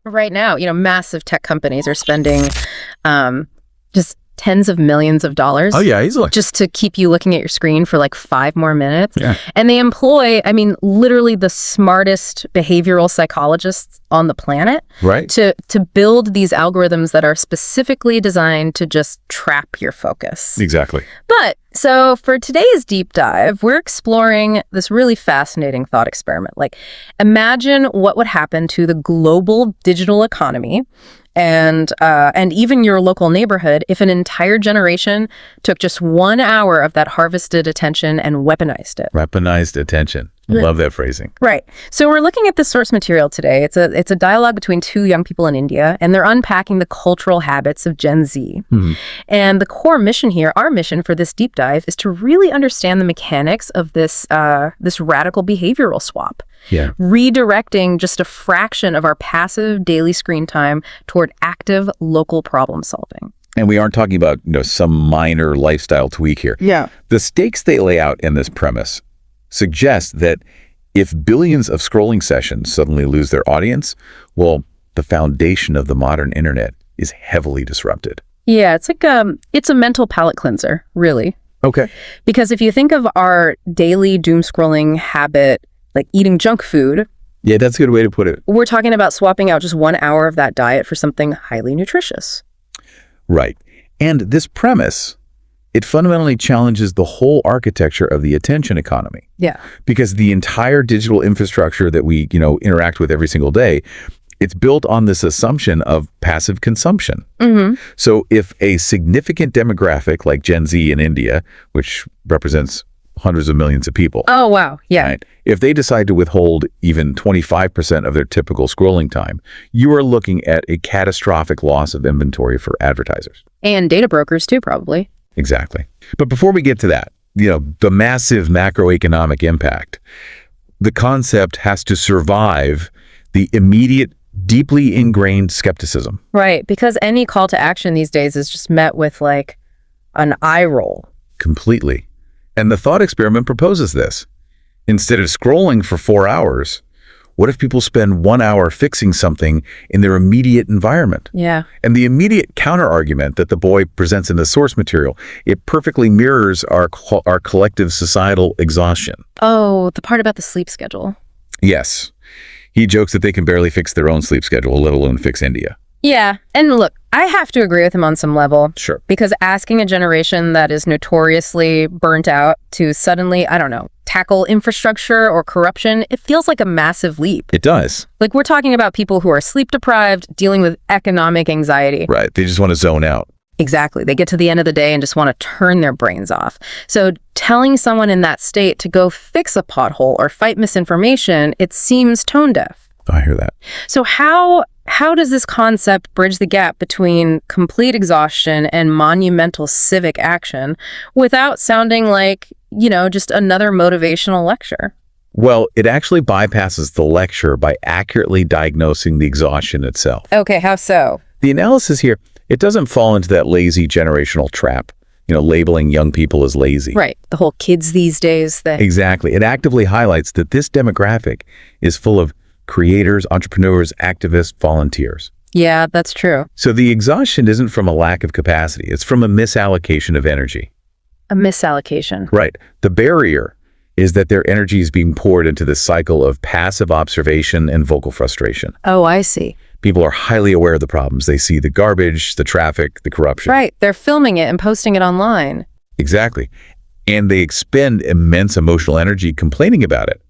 Right now, massive tech companies are spending just tens of millions of dollars. Oh, yeah, easily. Just to keep you looking at your screen for like 5 more minutes. Yeah. And they employ, literally the smartest behavioral psychologists on the planet. Right. To build these algorithms that are specifically designed to just trap your focus. Exactly. But so for today's deep dive, we're exploring this really fascinating thought experiment. Like, imagine what would happen to the global digital economy and even your local neighborhood if an entire generation took just 1 hour of that harvested attention and weaponized it. Weaponized attention. I love that phrasing. Right. So we're looking at this source material today. It's a dialogue between 2 young people in India, and they're unpacking the cultural habits of Gen Z. Mm-hmm. And the core mission here, our mission for this deep dive, is to really understand the mechanics of this radical behavioral swap. Yeah. Redirecting just a fraction of our passive daily screen time toward active local problem solving. And we aren't talking about some minor lifestyle tweak here. Yeah. The stakes they lay out in this premise suggest that if billions of scrolling sessions suddenly lose their audience, well, the foundation of the modern internet is heavily disrupted. Yeah, it's like it's a mental palate cleanser, really. Okay. Because if you think of our daily doom scrolling habit, like eating junk food. Yeah, that's a good way to put it. We're talking about swapping out just 1 hour of that diet for something highly nutritious. Right. And this premise, it fundamentally challenges the whole architecture of the attention economy. Yeah. Because the entire digital infrastructure that we, interact with every single day, it's built on this assumption of passive consumption. Mm-hmm. So if a significant demographic like Gen Z in India, which represents hundreds of millions of people. Oh, wow. Yeah. Right? If they decide to withhold even 25% of their typical scrolling time, you are looking at a catastrophic loss of inventory for advertisers. And data brokers too, probably. Exactly. But before we get to that, the massive macroeconomic impact, the concept has to survive the immediate, deeply ingrained skepticism. Right. Because any call to action these days is just met with like an eye roll. Completely. And the thought experiment proposes this. Instead of scrolling for 4 hours, what if people spend 1 hour fixing something in their immediate environment? Yeah. And the immediate counter-argument that the boy presents in the source material, it perfectly mirrors our collective societal exhaustion. Oh, the part about the sleep schedule. Yes. He jokes that they can barely fix their own sleep schedule, let alone fix India. Yeah. And look, I have to agree with him on some level. Sure. Because asking a generation that is notoriously burnt out to suddenly, tackle infrastructure or corruption, it feels like a massive leap. It does. Like, we're talking about people who are sleep deprived, dealing with economic anxiety. Right. They just want to zone out. Exactly. They get to the end of the day and just want to turn their brains off. So telling someone in that state to go fix a pothole or fight misinformation, it seems tone deaf. I hear that. So how does this concept bridge the gap between complete exhaustion and monumental civic action without sounding like, just another motivational lecture? Well, it actually bypasses the lecture by accurately diagnosing the exhaustion itself. Okay, how so? The analysis here, it doesn't fall into that lazy generational trap, labeling young people as lazy. Right. The whole kids these days thing. Exactly. It actively highlights that this demographic is full of creators, entrepreneurs, activists, volunteers. Yeah, that's true. So the exhaustion isn't from a lack of capacity. It's from a misallocation of energy. A misallocation. Right. The barrier is that their energy is being poured into this cycle of passive observation and vocal frustration. Oh, I see. People are highly aware of the problems. They see the garbage, the traffic, the corruption. Right. They're filming it and posting it online. Exactly. And they expend immense emotional energy complaining about it.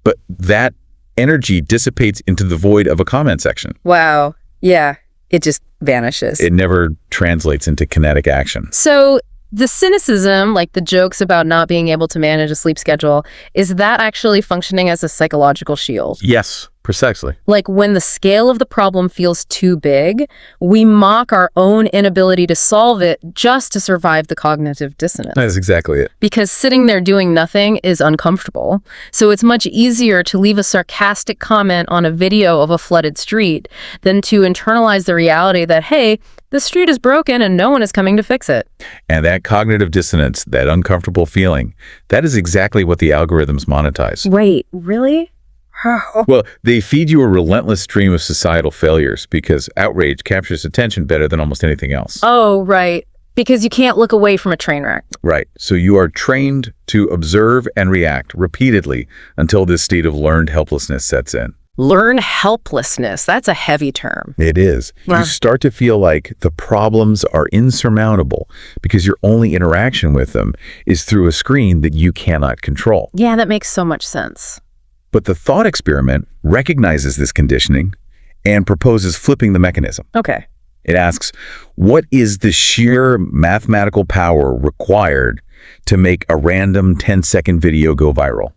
But that energy dissipates into the void of a comment section. Wow. Yeah. It just vanishes. It never translates into kinetic action. So the cynicism, like the jokes about not being able to manage a sleep schedule, is that actually functioning as a psychological shield? Yes, precisely. Like when the scale of the problem feels too big, we mock our own inability to solve it just to survive the cognitive dissonance. That's exactly it. Because sitting there doing nothing is uncomfortable. So it's much easier to leave a sarcastic comment on a video of a flooded street than to internalize the reality that, hey, the street is broken and no one is coming to fix it. And that cognitive dissonance, that uncomfortable feeling, that is exactly what the algorithms monetize. Wait, really? Well, they feed you a relentless stream of societal failures because outrage captures attention better than almost anything else. Oh, right. Because you can't look away from a train wreck. Right. So you are trained to observe and react repeatedly until this state of learned helplessness sets in. Learn helplessness. That's a heavy term. It is. Wow. You start to feel like the problems are insurmountable because your only interaction with them is through a screen that you cannot control. Yeah, that makes so much sense. But the thought experiment recognizes this conditioning and proposes flipping the mechanism. Okay. It asks, what is the sheer mathematical power required to make a random 10-second video go viral?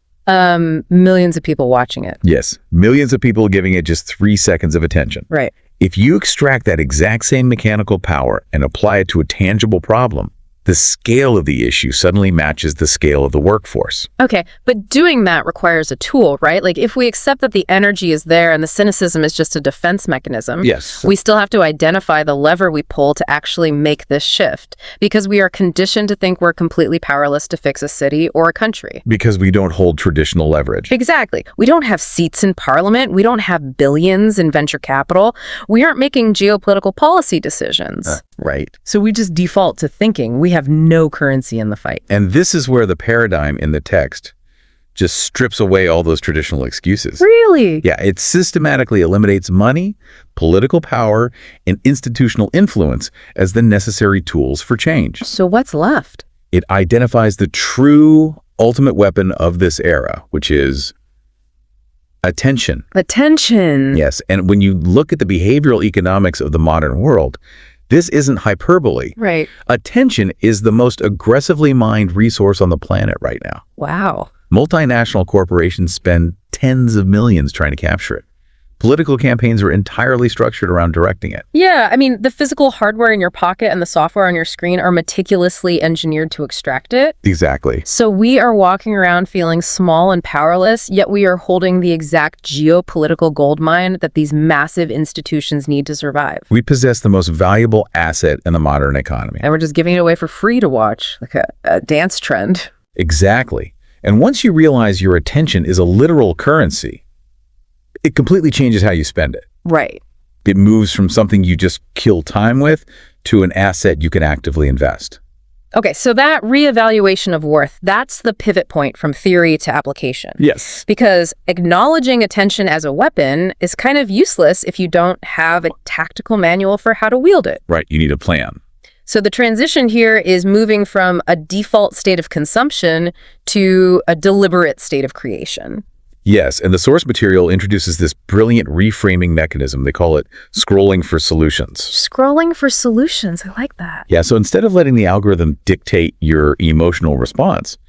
Millions of people watching it. Yes, millions of people giving it just 3 seconds of attention. Right. If you extract that exact same mechanical power and apply it to a tangible problem, the scale of the issue suddenly matches the scale of the workforce. Okay, but doing that requires a tool, right? Like if we accept that the energy is there and the cynicism is just a defense mechanism, Yes. we still have to identify the lever we pull to actually make this shift because we are conditioned to think we're completely powerless to fix a city or a country. Because we don't hold traditional leverage. Exactly. We don't have seats in parliament. We don't have billions in venture capital. We aren't making geopolitical policy decisions. Right. So we just default to thinking we have no currency in the fight. And this is where the paradigm in the text just strips away all those traditional excuses. Really? Yeah, it systematically eliminates money, political power, and institutional influence as the necessary tools for change. So what's left? It identifies the true ultimate weapon of this era, which is attention. Attention. Yes, and when you look at the behavioral economics of the modern world, this isn't hyperbole. Right. Attention is the most aggressively mined resource on the planet right now. Wow. Multinational corporations spend tens of millions trying to capture it. Political campaigns are entirely structured around directing it. Yeah, I mean, the physical hardware in your pocket and the software on your screen are meticulously engineered to extract it. Exactly. So we are walking around feeling small and powerless, yet we are holding the exact geopolitical goldmine that these massive institutions need to survive. We possess the most valuable asset in the modern economy. And we're just giving it away for free to watch, like a dance trend. Exactly. And once you realize your attention is a literal currency, it completely changes how you spend it. Right. It moves from something you just kill time with to an asset you can actively invest. Okay, so that reevaluation of worth, that's the pivot point from theory to application. Yes. Because acknowledging attention as a weapon is kind of useless if you don't have a tactical manual for how to wield it. Right. You need a plan. So the transition here is moving from a default state of consumption to a deliberate state of creation. Yes, and the source material introduces this brilliant reframing mechanism. They call it scrolling for solutions. Scrolling for solutions. I like that. Yeah, so instead of letting the algorithm dictate your emotional response,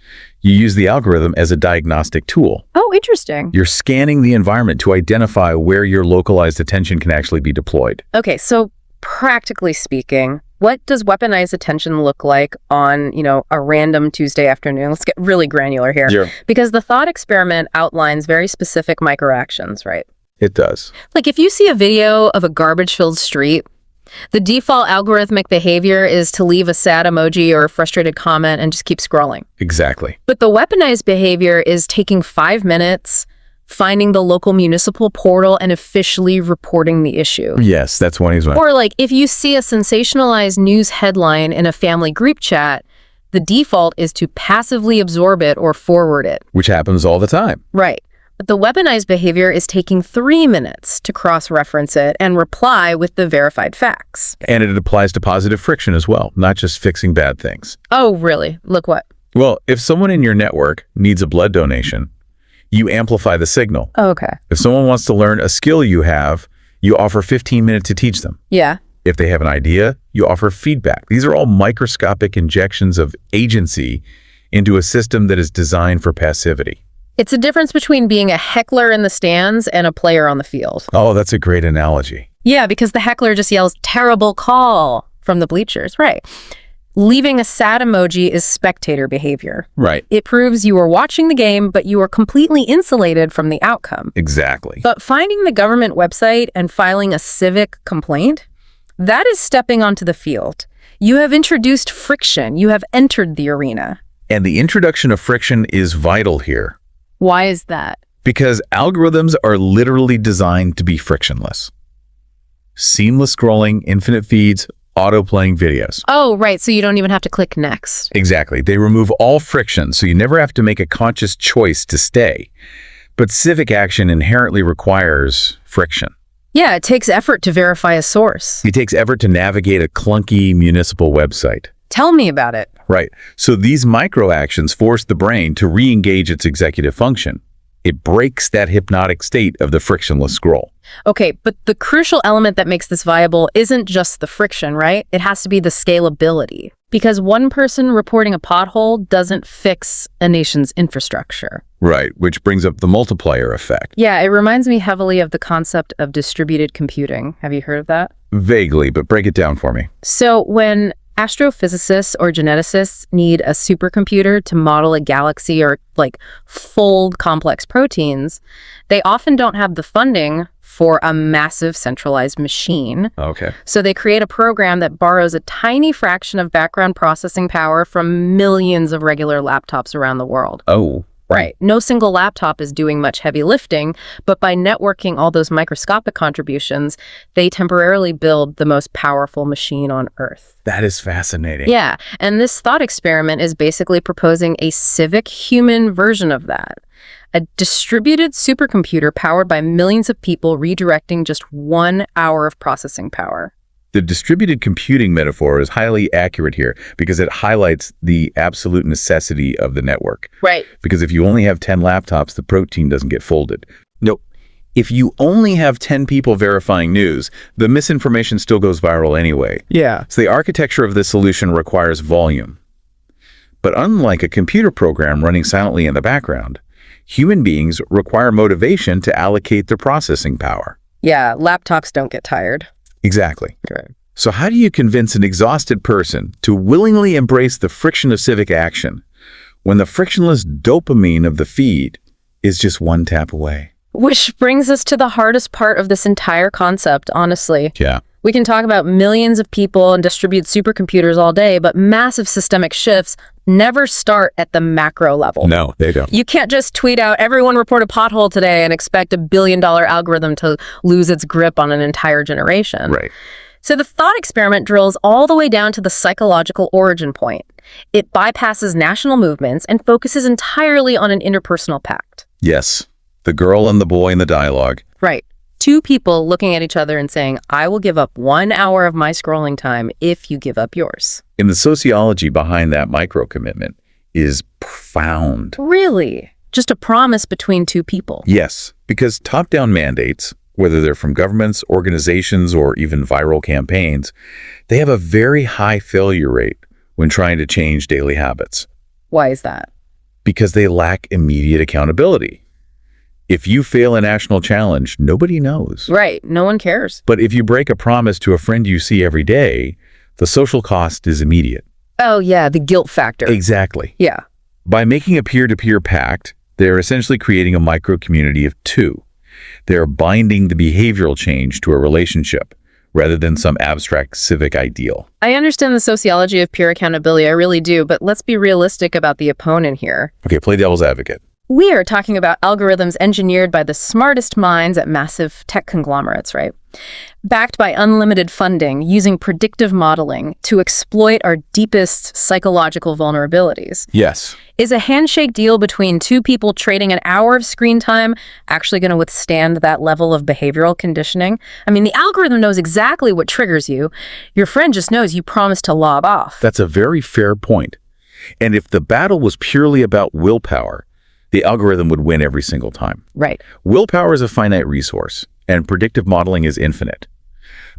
you use the algorithm as a diagnostic tool. Oh, interesting. You're scanning the environment to identify where your localized attention can actually be deployed. Okay, so practically speaking, what does weaponized attention look like on, a random Tuesday afternoon? Let's get really granular here. Yeah. Because the thought experiment outlines very specific microactions, right? It does. Like if you see a video of a garbage-filled street, the default algorithmic behavior is to leave a sad emoji or a frustrated comment and just keep scrolling. Exactly. But the weaponized behavior is taking 5 minutes, finding the local municipal portal, and officially reporting the issue. Yes, that's one he's one. Or like if you see a sensationalized news headline in a family group chat, the default is to passively absorb it or forward it. Which happens all the time. Right. But the weaponized behavior is taking 3 minutes to cross-reference it and reply with the verified facts. And it applies to positive friction as well, not just fixing bad things. Oh, really? Look what? Well, if someone in your network needs a blood donation, you amplify the signal. Oh, okay. If someone wants to learn a skill you have, you offer 15 minutes to teach them. Yeah. If they have an idea, you offer feedback. These are all microscopic injections of agency into a system that is designed for passivity. It's a difference between being a heckler in the stands and a player on the field. Oh, that's a great analogy. Yeah, because the heckler just yells, "Terrible call," from the bleachers. Right. Leaving a sad emoji is spectator behavior. Right. It proves you are watching the game, but you are completely insulated from the outcome. Exactly. But finding the government website and filing a civic complaint, that is stepping onto the field. You have introduced friction. You have entered the arena. And the introduction of friction is vital here. Why is that? Because algorithms are literally designed to be frictionless. Seamless scrolling, infinite feeds, auto-playing videos. Oh, right. So you don't even have to click next. Exactly. They remove all friction, so you never have to make a conscious choice to stay. But civic action inherently requires friction. Yeah, it takes effort to verify a source. It takes effort to navigate a clunky municipal website. Tell me about it. Right. So these micro-actions force the brain to re-engage its executive function. It breaks that hypnotic state of the frictionless scroll. Okay, but the crucial element that makes this viable isn't just the friction, right? It has to be the scalability. Because one person reporting a pothole doesn't fix a nation's infrastructure. Right, which brings up the multiplier effect. Yeah, it reminds me heavily of the concept of distributed computing. Have you heard of that? Vaguely, but break it down for me. So when astrophysicists or geneticists need a supercomputer to model a galaxy or fold complex proteins, they often don't have the funding for a massive centralized machine. Okay. So they create a program that borrows a tiny fraction of background processing power from millions of regular laptops around the world. Oh. Right. No single laptop is doing much heavy lifting, but by networking all those microscopic contributions, they temporarily build the most powerful machine on Earth. That is fascinating. Yeah. And this thought experiment is basically proposing a civic human version of that. A distributed supercomputer powered by millions of people redirecting just 1 hour of processing power. The distributed computing metaphor is highly accurate here because it highlights the absolute necessity of the network. Right. Because if you only have 10 laptops, the protein doesn't get folded. No, if you only have 10 people verifying news, the misinformation still goes viral anyway. Yeah. So the architecture of this solution requires volume. But unlike a computer program running silently in the background, human beings require motivation to allocate their processing power. Yeah, laptops don't get tired. Exactly. Right. So how do you convince an exhausted person to willingly embrace the friction of civic action when the frictionless dopamine of the feed is just one tap away? Which brings us to the hardest part of this entire concept, honestly. Yeah. We can talk about millions of people and distribute supercomputers all day, but massive systemic shifts never start at the macro level. No, they don't. You can't just tweet out, everyone report a pothole today and expect $1 billion algorithm to lose its grip on an entire generation. Right. So the thought experiment drills all the way down to the psychological origin point. It bypasses national movements and focuses entirely on an interpersonal pact. Yes. The girl and the boy in the dialogue. Right. Two people looking at each other and saying, I will give up 1 hour of my scrolling time if you give up yours. And the sociology behind that micro-commitment is profound. Really? Just a promise between two people? Yes, because top-down mandates, whether they're from governments, organizations, or even viral campaigns, they have a very high failure rate when trying to change daily habits. Why is that? Because they lack immediate accountability. If you fail a national challenge, nobody knows. Right. No one cares. But if you break a promise to a friend you see every day, the social cost is immediate. Oh, yeah, the guilt factor. Exactly. Yeah. By making a peer-to-peer pact, they're essentially creating a micro-community of two. They're binding the behavioral change to a relationship rather than some abstract civic ideal. I understand the sociology of peer accountability, I really do, but let's be realistic about the opponent here. Okay, play devil's advocate. We are talking about algorithms engineered by the smartest minds at massive tech conglomerates, right? Backed by unlimited funding, using predictive modeling to exploit our deepest psychological vulnerabilities. Yes. Is a handshake deal between two people trading an hour of screen time actually going to withstand that level of behavioral conditioning? I mean, the algorithm knows exactly what triggers you. Your friend just knows you promised to log off. That's a very fair point. And if the battle was purely about willpower, the algorithm would win every single time. Right. Willpower is a finite resource, and predictive modeling is infinite.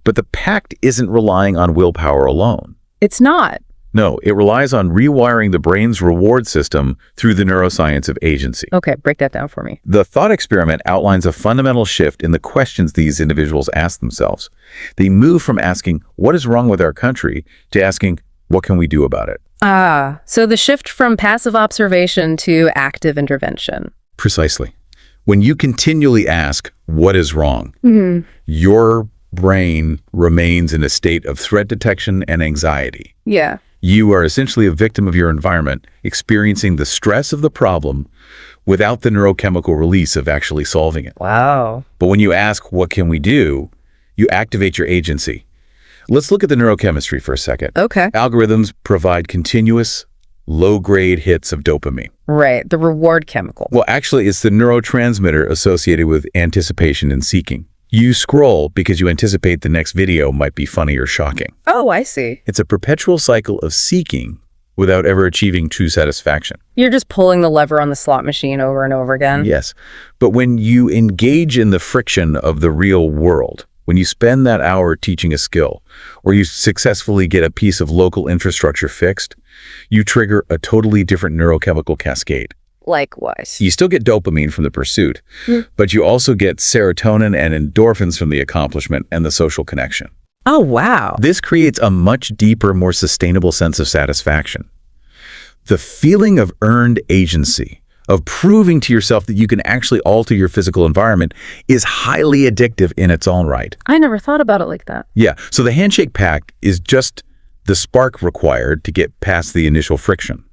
But the pact isn't relying on willpower alone. It's not. No, it relies on rewiring the brain's reward system through the neuroscience of agency. Okay, break that down for me. The thought experiment outlines a fundamental shift in the questions these individuals ask themselves. They move from asking, what is wrong with our country, to asking, what can we do about it? Ah, so the shift from passive observation to active intervention. Precisely. When you continually ask, what is wrong, your brain remains in a state of threat detection and anxiety. Yeah. You are essentially a victim of your environment, experiencing the stress of the problem without the neurochemical release of actually solving it. Wow. But when you ask, what can we do? You activate your agency. Let's look at the neurochemistry for a second. Okay. Algorithms provide continuous, low-grade hits of dopamine. Right, the reward chemical. Well, actually, it's the neurotransmitter associated with anticipation and seeking. You scroll because you anticipate the next video might be funny or shocking. Oh, I see. It's a perpetual cycle of seeking without ever achieving true satisfaction. You're just pulling the lever on the slot machine over and over again. Yes, but when you engage in the friction of the real world, when you spend that hour teaching a skill, or you successfully get a piece of local infrastructure fixed, you trigger a totally different neurochemical cascade. Likewise. You still get dopamine from the pursuit, but you also get serotonin and endorphins from the accomplishment and the social connection. Oh, wow. This creates a much deeper, more sustainable sense of satisfaction. The feeling of earned agency, of proving to yourself that you can actually alter your physical environment, is highly addictive in its own right. I never thought about it like that. Yeah, so the handshake pact is just the spark required to get past the initial friction.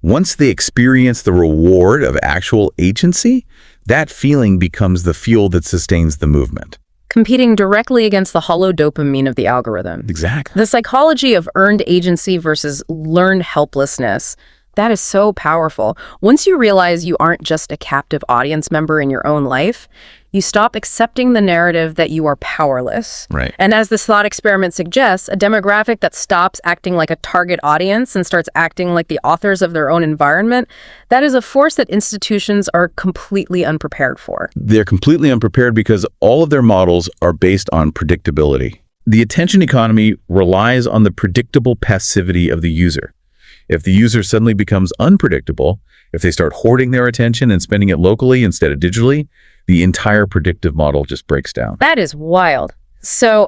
Once they experience the reward of actual agency, that feeling becomes the fuel that sustains the movement. Competing directly against the hollow dopamine of the algorithm. Exactly. The psychology of earned agency versus learned helplessness, that is so powerful. Once you realize you aren't just a captive audience member in your own life, you stop accepting the narrative that you are powerless. Right. And as this thought experiment suggests, a demographic that stops acting like a target audience and starts acting like the authors of their own environment, that is a force that institutions are completely unprepared for. They're completely unprepared because all of their models are based on predictability. The attention economy relies on the predictable passivity of the user. If the user suddenly becomes unpredictable, if they start hoarding their attention and spending it locally instead of digitally, the entire predictive model just breaks down. That is wild. So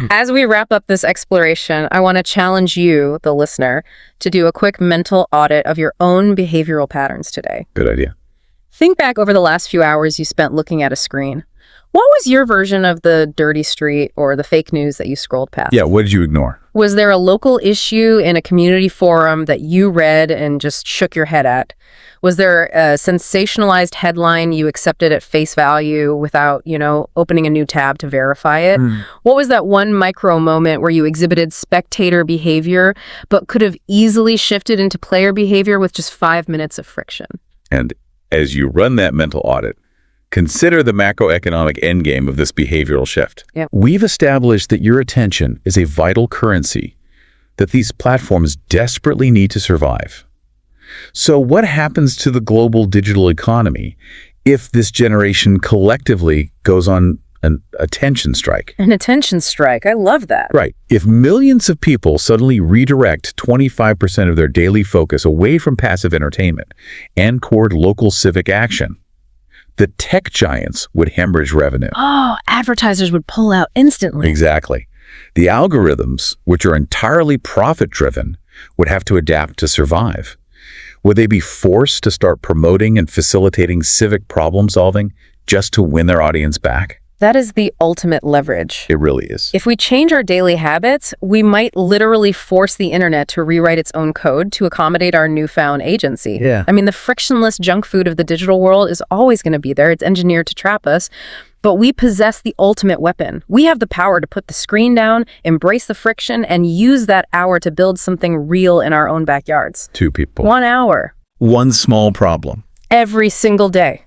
as we wrap up this exploration, I want to challenge you, the listener, to do a quick mental audit of your own behavioral patterns today. Good idea. Think back over the last few hours you spent looking at a screen. What was your version of the dirty street or the fake news that you scrolled past? Yeah, what did you ignore? Was there a local issue in a community forum that you read and just shook your head at? Was there a sensationalized headline you accepted at face value without, opening a new tab to verify it? What was that one micro moment where you exhibited spectator behavior but could have easily shifted into player behavior with just 5 minutes of friction? And as you run that mental audit, consider the macroeconomic endgame of this behavioral shift. Yep. We've established that your attention is a vital currency that these platforms desperately need to survive. So what happens to the global digital economy if this generation collectively goes on an attention strike? An attention strike. I love that. Right. If millions of people suddenly redirect 25% of their daily focus away from passive entertainment and toward local civic action, the tech giants would hemorrhage revenue. Oh, advertisers would pull out instantly. Exactly. The algorithms, which are entirely profit-driven, would have to adapt to survive. Would they be forced to start promoting and facilitating civic problem-solving just to win their audience back? That is the ultimate leverage. It really is. If we change our daily habits, we might literally force the internet to rewrite its own code to accommodate our newfound agency. Yeah. I mean, the frictionless junk food of the digital world is always going to be there. It's engineered to trap us. But we possess the ultimate weapon. We have the power to put the screen down, embrace the friction, and use that hour to build something real in our own backyards. 2 people. 1 hour. One small problem. Every single day.